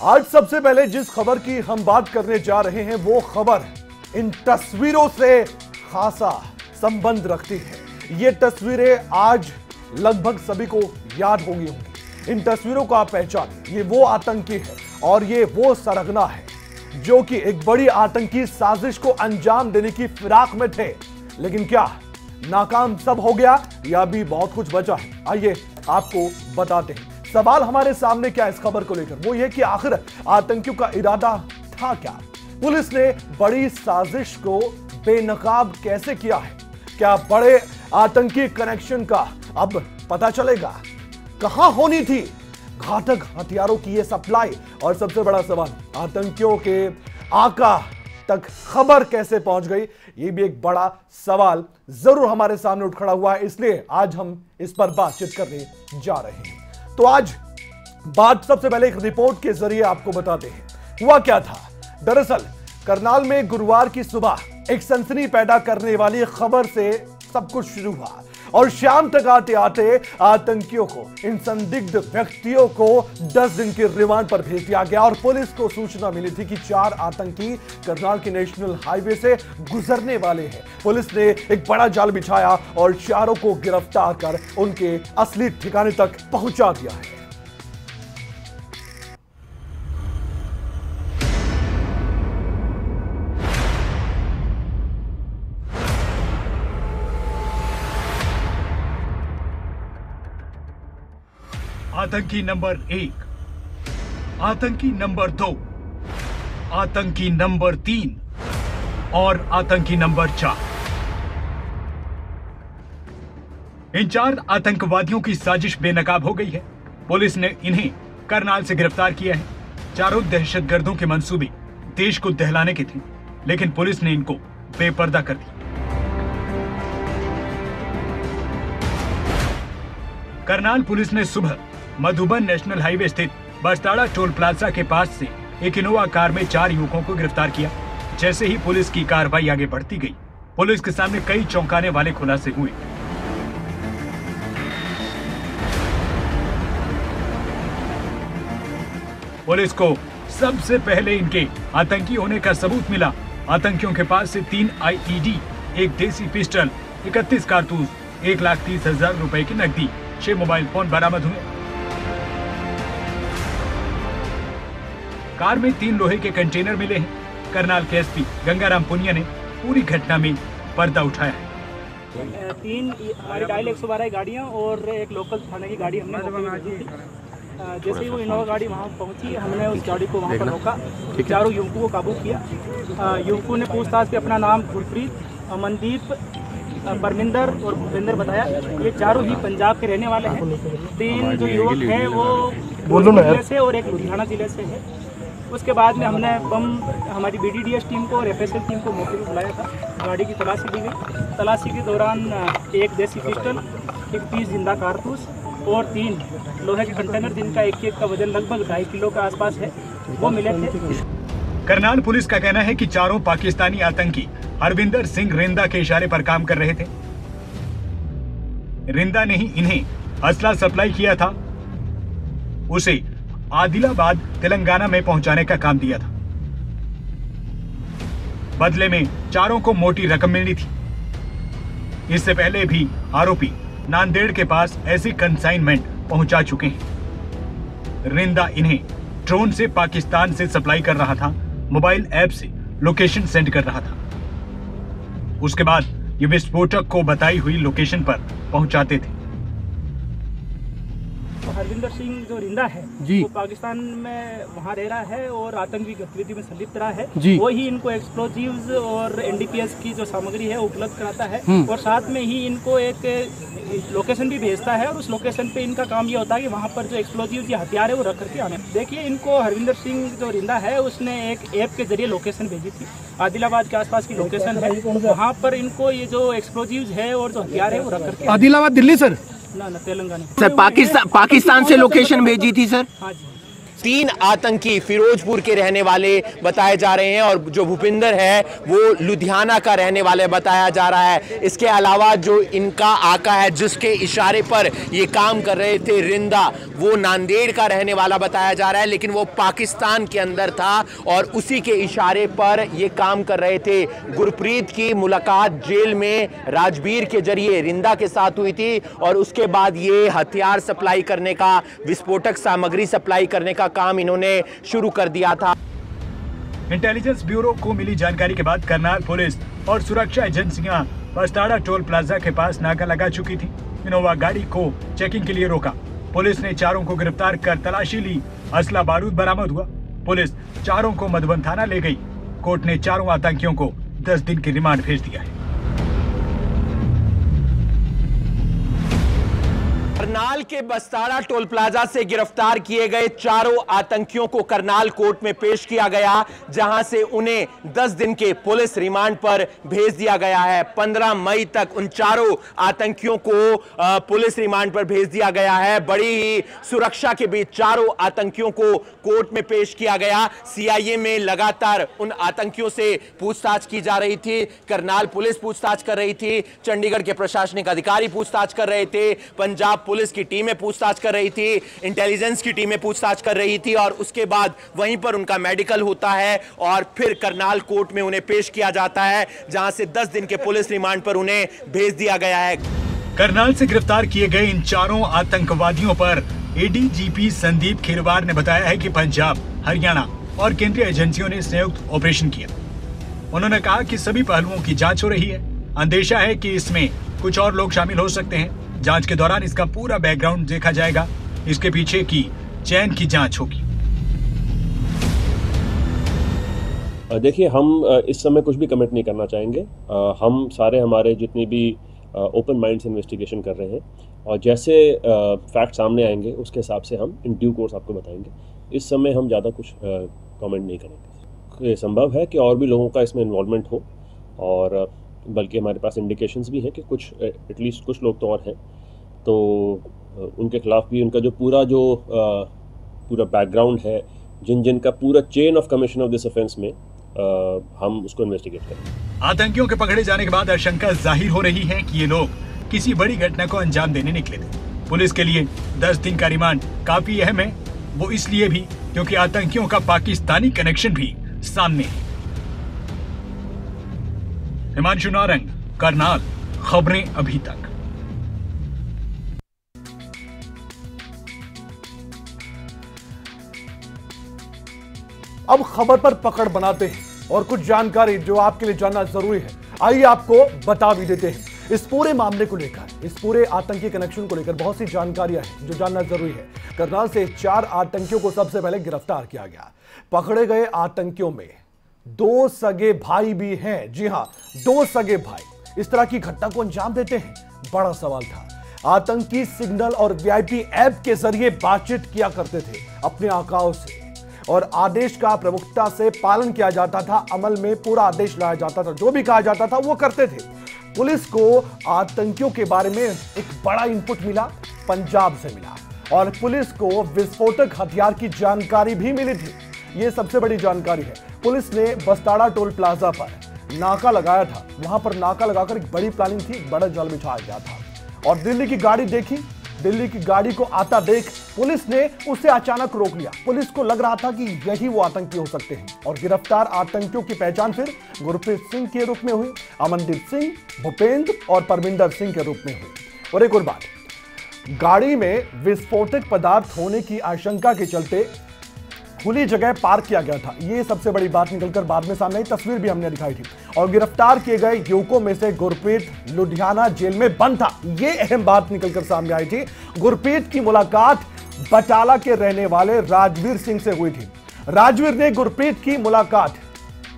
आज सबसे पहले जिस खबर की हम बात करने जा रहे हैं वो खबर इन तस्वीरों से खासा संबंध रखती है। ये तस्वीरें आज लगभग सभी को याद होंगी। इन तस्वीरों को आप पहचानें, ये वो आतंकी है और ये वो सरगना है जो कि एक बड़ी आतंकी साजिश को अंजाम देने की फिराक में थे। लेकिन क्या नाकाम सब हो गया या भी बहुत कुछ बचा है? आइए आपको बताते हैं। सवाल हमारे सामने क्या इस खबर को लेकर, वो ये कि आखिर आतंकियों का इरादा था क्या? पुलिस ने बड़ी साजिश को बेनकाब कैसे किया है? क्या बड़े आतंकी कनेक्शन का अब पता चलेगा? कहां होनी थी घातक हथियारों की यह सप्लाई? और सबसे बड़ा सवाल, आतंकियों के आका तक खबर कैसे पहुंच गई? यह भी एक बड़ा सवाल जरूर हमारे सामने उठ खड़ा हुआ है। इसलिए आज हम इस पर बातचीत करने जा रहे हैं। तो आज बात सबसे पहले एक रिपोर्ट के जरिए आपको बताते हैं हुआ क्या था। दरअसल करनाल में गुरुवार की सुबह एक सनसनी पैदा करने वाली खबर से सब कुछ शुरू हुआ और शाम तक आते आते आतंकियों को, इन संदिग्ध व्यक्तियों को 10 दिन के रिमांड पर भेज दिया गया। और पुलिस को सूचना मिली थी कि 4 आतंकी करनाल के नेशनल हाईवे से गुजरने वाले हैं। पुलिस ने एक बड़ा जाल बिछाया और चारों को गिरफ्तार कर उनके असली ठिकाने तक पहुंचा दिया है। आतंकी नंबर 1, आतंकी नंबर 2, आतंकी नंबर 3 और आतंकी नंबर 4। इन 4 आतंकवादियों की साजिश बेनकाब हो गई है। पुलिस ने इन्हें करनाल से गिरफ्तार किया है। चारों दहशतगर्दों के मंसूबे देश को दहलाने के थे, लेकिन पुलिस ने इनको बेपर्दा कर दिया। करनाल पुलिस ने सुबह मधुबन नेशनल हाईवे स्थित बरसाड़ा टोल प्लाजा के पास से एक इनोवा कार में 4 युवकों को गिरफ्तार किया। जैसे ही पुलिस की कार्रवाई आगे बढ़ती गई, पुलिस के सामने कई चौंकाने वाले खुलासे हुए। पुलिस को सबसे पहले इनके आतंकी होने का सबूत मिला। आतंकियों के पास से 3 IED, एक देसी पिस्टल, 31 कारतूस, 1,30,000 रुपए की नकदी, 6 मोबाइल फोन बरामद हुए। कार में 3 लोहे के कंटेनर मिले हैं। करनाल के एसपी गंगाराम पुनिया ने पूरी घटना में पर्दा उठाया है। 3 हमारी डायल 112 गाड़ियाँ और एक लोकल थाने की गाड़ी हमने भेजी थी। जैसे ही वो इनोवा गाड़ी वहाँ पहुँची, हमने उस गाड़ी को वहाँ पर रोका, चारों युवकों को काबू किया। युवकों ने पूछताछ पे अपना नाम गुरप्रीत, अमनदीप, परमिंदर और भूपेंद्र बताया। ये चारों ही पंजाब के रहने वाले हैं। 3 जो युवक हैं वो जिले से और एक लुधियाना जिले से है। उसके बाद में हमने हमारी BDDS टीम को और FSL टीम को मौके पर बुलाया था। गाड़ी की तलाशी ली गई। तलाशी के दौरान एक देसी पिस्टल, 30 जिंदा कारतूस और 3 लोहे के कंटेनर जिनका एक का वजन लगभग 2.5 किलो के आसपास है, वो मिले थे। करनाल पुलिस का कहना है कि चारों पाकिस्तानी आतंकी हरविंदर सिंह रिंदा के इशारे पर काम कर रहे थे। रिंदा ने ही इन्हें असला सप्लाई किया था, उसे आदिलाबाद तेलंगाना में पहुंचाने का काम दिया था। बदले में चारों को मोटी रकम मिलनी थी। इससे पहले भी आरोपी नांदेड़ के पास ऐसी कंसाइनमेंट पहुंचा चुके हैं। रिंदा इन्हें ड्रोन से पाकिस्तान से सप्लाई कर रहा था, मोबाइल ऐप से लोकेशन सेंड कर रहा था। उसके बाद ये विस्फोटक को बताई हुई लोकेशन पर पहुंचाते थे। हरविंदर सिंह जो रिंदा है वो पाकिस्तान में वहाँ रह रहा है और आतंकी गतिविधि में संलिप्त रहा है। वो ही इनको एक्सप्लोजिव्स और NDPS की जो सामग्री है उपलब्ध कराता है और साथ में ही इनको एक लोकेशन भी भेजता है और उस लोकेशन पे इनका काम ये होता है कि वहाँ पर जो एक्सप्लोजिव्स या हथियार है वो रख करके आने। देखिए, इनको हरविंदर सिंह जो रिंदा है उसने एक ऐप के जरिए लोकेशन भेजी थी। आदिलाबाद के आसपास की लोकेशन है, वहाँ पर इनको ये जो एक्सप्लोजिव्स है और जो हथियार है वो रख करके। आदिलाबाद दिल्ली सर? ना तेलंगाना सर। पाकिस्तान से लोकेशन भेजी थी सर? हाँ जी 3 आतंकी फिरोजपुर के रहने वाले बताए जा रहे हैं और जो भूपिंदर है वो लुधियाना का रहने वाले बताया जा रहा है। इसके अलावा जो इनका आका है जिसके इशारे पर ये काम कर रहे थे रिंदा, वो नांदेड़ का रहने वाला बताया जा रहा है, लेकिन वो पाकिस्तान के अंदर था और उसी के इशारे पर ये काम कर रहे थे। गुरप्रीत की मुलाकात जेल में राजवीर के जरिए रिंदा के साथ हुई थी और उसके बाद ये हथियार सप्लाई करने का, विस्फोटक सामग्री सप्लाई करने का काम इन्होंने शुरू कर दिया था। इंटेलिजेंस ब्यूरो को मिली जानकारी के बाद करनाल पुलिस और सुरक्षा एजेंसियां बस्ताड़ा टोल प्लाजा के पास नाका लगा चुकी थी। इनोवा गाड़ी को चेकिंग के लिए रोका। पुलिस ने चारों को गिरफ्तार कर तलाशी ली। असला बारूद बरामद हुआ। पुलिस चारों को मधुबन थाना ले गई। कोर्ट ने चारों आतंकियों को 10 दिन की रिमांड भेज दिया है। करनाल के बस्ताड़ा टोल प्लाजा से गिरफ्तार किए गए चारों आतंकियों को करनाल कोर्ट में पेश किया गया, जहां से उन्हें 10 दिन के पुलिस रिमांड पर भेज दिया गया है। 15 मई तक उन चारों आतंकियों को पुलिस रिमांड पर भेज दिया गया है। बड़ी ही सुरक्षा के बीच चारों आतंकियों को कोर्ट में पेश किया गया। सीआईए में लगातार उन आतंकियों से पूछताछ की जा रही थी। करनाल पुलिस पूछताछ कर रही थी, चंडीगढ़ के प्रशासनिक अधिकारी पूछताछ कर रहे थे, पंजाब पुलिस की टीमें पूछताछ कर रही थी, इंटेलिजेंस की टीमें पूछताछ कर रही थी और उसके बाद वहीं पर उनका मेडिकल होता है और फिर करनाल कोर्ट में उन्हें पेश किया जाता है, जहां से 10 दिन के पुलिस रिमांड पर उन्हें भेज दिया गया है। करनाल से गिरफ्तार किए गए इन चारों आतंकवादियों पर एडीजीपी संदीप खीरवार ने बताया है कि पंजाब, हरियाणा और केंद्रीय एजेंसियों ने संयुक्त ऑपरेशन किया। उन्होंने कहा कि सभी पहलुओं की जांच हो रही है। अंदेशा है कि इसमें कुछ और लोग शामिल हो सकते हैं। जांच के दौरान इसका पूरा बैकग्राउंड देखा जाएगा। इसके पीछे की चैन की जांच होगी। देखिए, हम इस समय कुछ भी कमेंट नहीं करना चाहेंगे। हम सारे हमारे जितनी भी ओपन माइंड से इन्वेस्टिगेशन कर रहे हैं और जैसे फैक्ट सामने आएंगे उसके हिसाब से हम इन ड्यू कोर्स आपको बताएंगे। इस समय हम ज़्यादा कुछ कमेंट नहीं करेंगे। ये संभव है कि और भी लोगों का इसमें इन्वॉल्वमेंट हो और बल्कि हमारे पास इंडिकेशंस भी हैं कि कुछ एटलीस्ट कुछ लोग तो और हैं, तो उनके खिलाफ भी उनका जो पूरा बैकग्राउंड है, जिन का पूरा chain of commission of this offence में हम उसको इन्वेस्टिगेट करें। आतंकियों के पकड़े जाने के बाद आशंका जाहिर हो रही है कि ये लोग किसी बड़ी घटना को अंजाम देने निकले थे। पुलिस के लिए 10 दिन का रिमांड काफी अहम है, वो इसलिए भी क्योंकि आतंकियों का पाकिस्तानी कनेक्शन भी सामने है। हिमांशु नारंग, करनाल, खबरें अभी तक। अब खबर पर पकड़ बनाते हैं और कुछ जानकारी जो आपके लिए जानना जरूरी है, आइए आपको बता भी देते हैं। इस पूरे मामले को लेकर, इस पूरे आतंकी कनेक्शन को लेकर बहुत सी जानकारियां हैं जो जानना जरूरी है। करनाल से 4 आतंकियों को सबसे पहले गिरफ्तार किया गया। पकड़े गए आतंकियों में 2 सगे भाई भी हैं। जी हां, 2 सगे भाई इस तरह की घटना को अंजाम देते हैं, बड़ा सवाल था। आतंकी सिग्नल और वीआईपी ऐप के जरिए बातचीत किया करते थे अपने आकाओं से और आदेश का प्रमुखता से पालन किया जाता था। अमल में पूरा आदेश लाया जाता था, जो भी कहा जाता था वो करते थे। पुलिस को आतंकियों के बारे में एक बड़ा इनपुट मिला, पंजाब से मिला और पुलिस को विस्फोटक हथियार की जानकारी भी मिली थी। यह सबसे बड़ी जानकारी है। पुलिस ने बस्ताड़ा टोल प्लाजा पर नाका लगाया था। वहां पर नाका लगाकर एक बड़ी प्लानिंग थी, बड़ा जाल बिछाया गया था और दिल्ली की गाड़ी देखी। दिल्ली की गाड़ी को आता देख पुलिस ने उसे अचानक रोक लिया। पुलिस को लग रहा था कि यही वो आतंकी हो सकते हैं और गिरफ्तार आतंकियों की पहचान फिर गुरप्रीत सिंह के रूप में हुई, अमनदीप सिंह, भूपेंद्र और परमिंदर सिंह के रूप में हुई। और एक और बात, गाड़ी में विस्फोटक पदार्थ होने की आशंका के चलते खुली जगह पार्क किया गया था। यह सबसे बड़ी बात निकलकर बाद में सामने आई, तस्वीर भी हमने दिखाई थी। और गिरफ्तार किए गए युवकों में से गुरप्रीत लुधियाना जेल में बंद था। यह अहम बात निकलकर सामने आई थी। गुरप्रीत की मुलाकात बटाला के रहने वाले राजवीर सिंह से हुई थी। राजवीर ने गुरप्रीत की मुलाकात,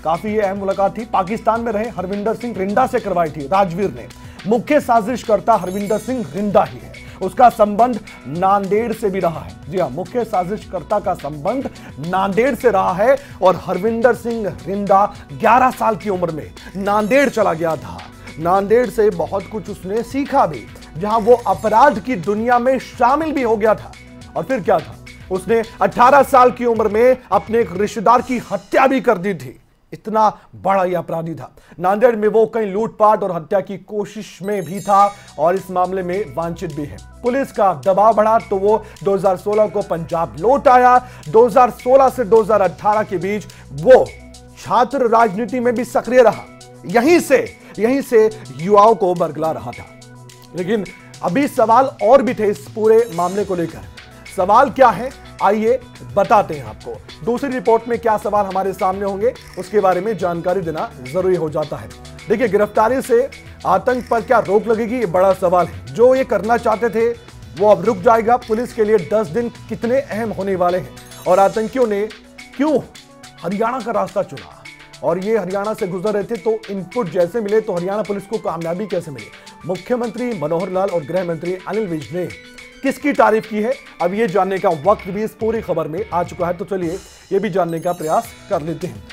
काफी अहम मुलाकात थी, पाकिस्तान में रहे हरविंदर सिंह रिंदा से करवाई थी। राजवीर ने मुख्य साजिशकर्ता हरविंदर सिंह रिंदा ही है, उसका संबंध नांदेड़ से भी रहा है। जी हां, मुख्य साजिशकर्ता का संबंध नांदेड़ से रहा है और हरविंदर सिंह रिंदा 11 साल की उम्र में नांदेड़ चला गया था। नांदेड़ से बहुत कुछ उसने सीखा भी, जहां वो अपराध की दुनिया में शामिल भी हो गया था। और फिर क्या था, उसने 18 साल की उम्र में अपने एक रिश्तेदार की हत्या भी कर दी थी। इतना बड़ा यह अपराधी था। नांदेड़ में वो कई लूटपाट और हत्या की कोशिश में भी था और इस मामले में वांछित भी है। पुलिस का दबाव बढ़ा तो वो 2016 को पंजाब लौट आया। 2016 से 2018 के बीच वो छात्र राजनीति में भी सक्रिय रहा। यहीं से युवाओं को बरगला रहा था। लेकिन अभी सवाल और भी थे इस पूरे मामले को लेकर। सवाल क्या है, आइए बताते हैं आपको। दूसरी रिपोर्ट में क्या सवाल हमारे सामने होंगे उसके बारे में जानकारी देना जरूरी हो जाता है। देखिए, गिरफ्तारी से आतंक पर क्या रोक लगेगी, ये बड़ा सवाल है। जो ये करना चाहते थे वो अब रुक जाएगा। पुलिस के लिए 10 दिन कितने अहम होने वाले हैं और आतंकियों ने क्यों हरियाणा का रास्ता चुना, और ये हरियाणा से गुजर रहे थे तो इनपुट जैसे मिले तो हरियाणा पुलिस को कामयाबी कैसे मिली। मुख्यमंत्री मनोहर लाल और गृह मंत्री अनिल विज ने किसकी तारीफ की है, अब ये जानने का वक्त भी इस पूरी खबर में आ चुका है। तो चलिए ये भी जानने का प्रयास कर लेते हैं।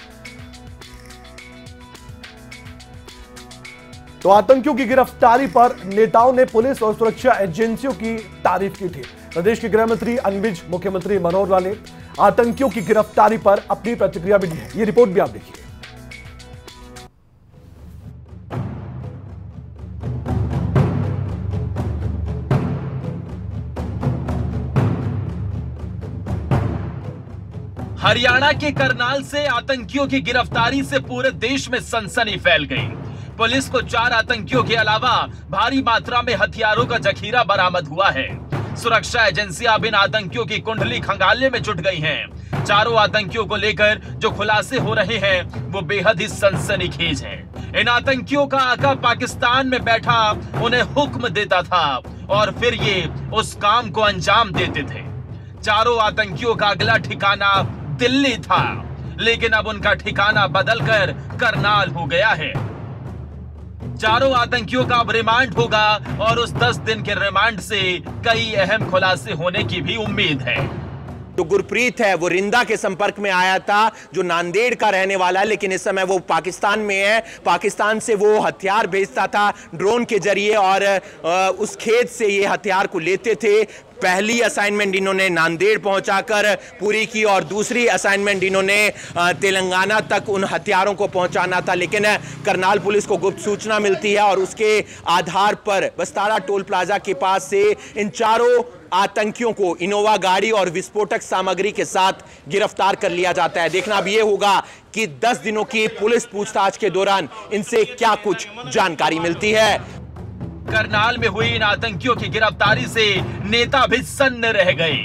तो आतंकियों की गिरफ्तारी पर नेताओं ने पुलिस और सुरक्षा एजेंसियों की तारीफ की थी। प्रदेश के गृह मंत्री अनिल विज, मुख्यमंत्री मनोहर लाल ने आतंकियों की गिरफ्तारी पर अपनी प्रतिक्रिया भी दी है। ये रिपोर्ट भी आप देखिए। हरियाणा के करनाल से आतंकियों की गिरफ्तारी से पूरे देश में सनसनी फैल गई। पुलिस को 4 आतंकियों के अलावा भारी मात्रा में हथियारों का जखीरा बरामद हुआ है। सुरक्षा एजेंसियां अब इन आतंकियों की कुंडली खंगालने में जुट गई हैं। चारों आतंकियों को लेकर जो खुलासे हो रहे हैं वो बेहद ही सनसनीखेज है। इन आतंकियों का आका पाकिस्तान में बैठा उन्हें हुक्म देता था और फिर ये उस काम को अंजाम देते थे। चारों आतंकियों का अगला ठिकाना दिल्ली था, लेकिन अब उनका ठिकाना बदलकर करनाल हो गया है। चारों आतंकियों का अब रिमांड होगा और उस 10 दिन के रिमांड से कई अहम खुलासे होने की भी उम्मीद है। जो गुरप्रीत है वो रिंदा के संपर्क में आया था, जो नांदेड़ का रहने वाला है, लेकिन इस समय वो पाकिस्तान में है। पाकिस्तान से वो हथियार भेजता था ड्रोन के जरिए और उस खेत से ये हथियार को लेते थे। पहली असाइनमेंट इन्होंने नांदेड़ पहुंचाकर पूरी की और दूसरी असाइनमेंट इन्होंने तेलंगाना तक उन हथियारों को पहुंचाना था। लेकिन करनाल पुलिस को गुप्त सूचना मिलती है और उसके आधार पर बस्तारा टोल प्लाजा के पास से इन चारों आतंकियों को इनोवा गाड़ी और विस्फोटक सामग्री के साथ गिरफ्तार कर लिया जाता है। देखना अब यह होगा कि 10 दिनों की पुलिस पूछताछ के दौरान इनसे क्या कुछ जानकारी मिलती है। करनाल में हुई इन आतंकियों की गिरफ्तारी से नेता भी सन्न रह गए।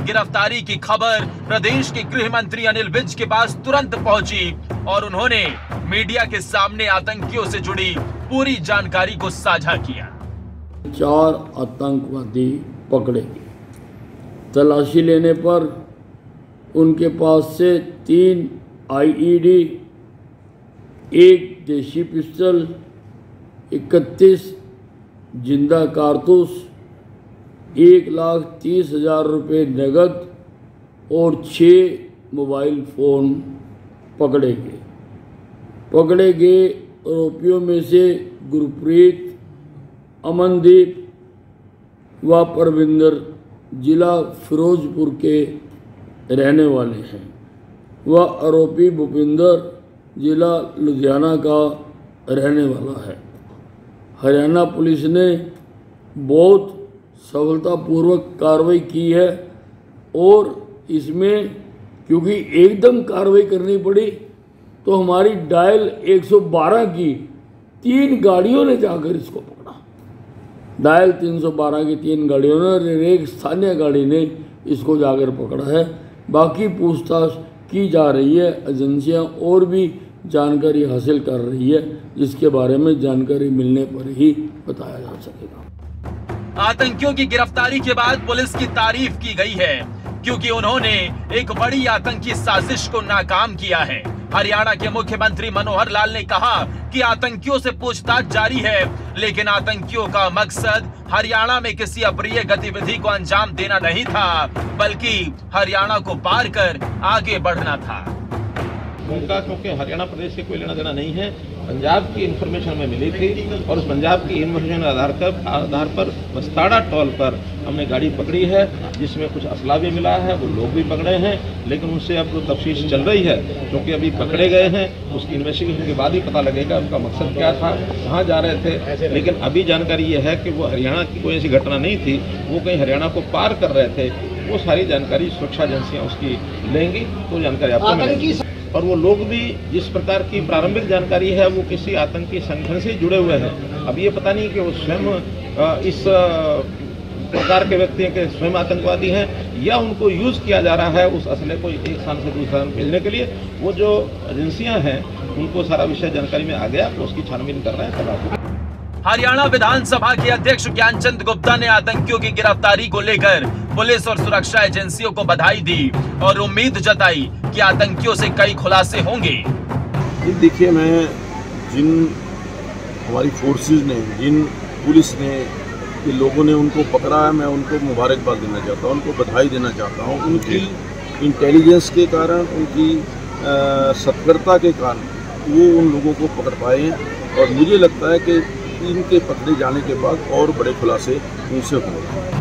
गिरफ्तारी की खबर प्रदेश के गृह मंत्री अनिल विज के पास तुरंत पहुंची और उन्होंने मीडिया के सामने आतंकियों से जुड़ी पूरी जानकारी को साझा किया। 4 आतंकवादी पकड़े गए। तलाशी लेने पर उनके पास से 3 आईईडी, 1 देशी पिस्टल, 31 जिंदा कारतूस, 1,30,000 रुपये नगद और 6 मोबाइल फ़ोन पकड़े गए। पकड़े गए आरोपियों में से गुरप्रीत, अमनदीप व परविंदर जिला फिरोजपुर के रहने वाले हैं। वह आरोपी भूपिंदर जिला लुधियाना का रहने वाला है। हरियाणा पुलिस ने बहुत सफलतापूर्वक कार्रवाई की है और इसमें क्योंकि एकदम कार्रवाई करनी पड़ी तो हमारी डायल 112 की 3 गाड़ियों ने जाकर इसको पकड़ा। डायल 312 की 3 गाड़ियों ने और एक स्थानीय गाड़ी ने इसको जाकर पकड़ा है। बाकी पूछताछ की जा रही है। एजेंसियां और भी जानकारी हासिल कर रही है, जिसके बारे में जानकारी मिलने पर ही बताया जा सकेगा। आतंकियों की गिरफ्तारी के बाद पुलिस की तारीफ की गई है क्योंकि उन्होंने एक बड़ी आतंकी साजिश को नाकाम किया है। हरियाणा के मुख्यमंत्री मनोहर लाल ने कहा कि आतंकियों से पूछताछ जारी है, लेकिन आतंकियों का मकसद हरियाणा में किसी अप्रिय गतिविधि को अंजाम देना नहीं था, बल्कि हरियाणा को पार कर आगे बढ़ना था। उनका क्योंकि हरियाणा प्रदेश से कोई लेना देना नहीं है। पंजाब की इन्फॉर्मेशन हमें मिली थी और उस पंजाब की इन्फॉर्मेशन आधार पर बस्ताड़ा टोल पर हमने गाड़ी पकड़ी है, जिसमें कुछ असला भी मिला है, वो लोग भी पकड़े हैं, लेकिन उनसे अब तफ्तीश चल रही है क्योंकि अभी पकड़े गए हैं। उसकी इन्वेस्टिगेशन के बाद ही पता लगेगा उनका मकसद क्या था, कहाँ जा रहे थे। लेकिन अभी जानकारी ये है कि वो हरियाणा की कोई ऐसी घटना नहीं थी, वो कहीं हरियाणा को पार कर रहे थे। वो सारी जानकारी सुरक्षा एजेंसियाँ उसकी लेंगी तो जानकारी आपको मिलेगी। और वो लोग भी जिस प्रकार की प्रारंभिक जानकारी है वो किसी आतंकी संगठन से जुड़े हुए हैं। अब ये पता नहीं कि वो स्वयं इस प्रकार के व्यक्ति के स्वयं आतंकवादी हैं या उनको यूज़ किया जा रहा है उस असले को एक स्थान से दूसरे स्थान भेजने के लिए। वो जो एजेंसियां हैं उनको सारा विषय जानकारी में आ गया, उसकी छानबीन कर रहे हैं। हरियाणा विधानसभा के अध्यक्ष ज्ञानचंद गुप्ता ने आतंकियों की गिरफ्तारी को लेकर पुलिस और सुरक्षा एजेंसियों को बधाई दी और उम्मीद जताई कि आतंकियों से कई खुलासे होंगे। देखिए, मैं जिन हमारी फोर्सेस ने, जिन पुलिस ने, ये लोगों ने उनको पकड़ा है, मैं उनको मुबारकबाद देना चाहता हूँ, उनको बधाई देना चाहता हूँ। उनकी इंटेलिजेंस के कारण, उनकी सतर्कता के कारण वो उन लोगों को पकड़ पाए हैं और मुझे लगता है कि इनके पकड़े जाने के बाद और बड़े खुलासे उनसे होंगे।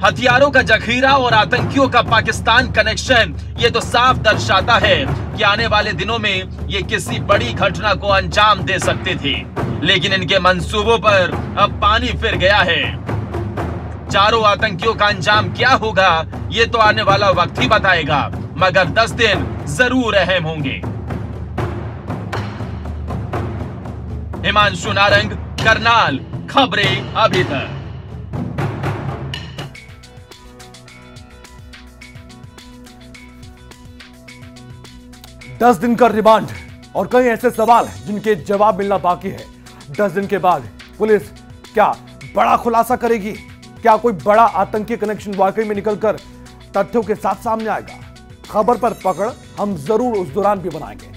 हथियारों का जखीरा और आतंकियों का पाकिस्तान कनेक्शन ये तो साफ दर्शाता है कि आने वाले दिनों में ये किसी बड़ी घटना को अंजाम दे सकते थे, लेकिन इनके मंसूबों पर अब पानी फिर गया है। चारों आतंकियों का अंजाम क्या होगा ये तो आने वाला वक्त ही बताएगा, मगर 10 दिन जरूर अहम होंगे। हिमांशु नारंग, करनाल, खबरें अभी तक। 10 दिन का रिमांड और कई ऐसे सवाल जिनके जवाब मिलना बाकी है। 10 दिन के बाद पुलिस क्या बड़ा खुलासा करेगी? क्या कोई बड़ा आतंकी कनेक्शन वाकई में निकलकर तथ्यों के साथ सामने आएगा? खबर पर पकड़ हम जरूर उस दौरान भी बनाएंगे।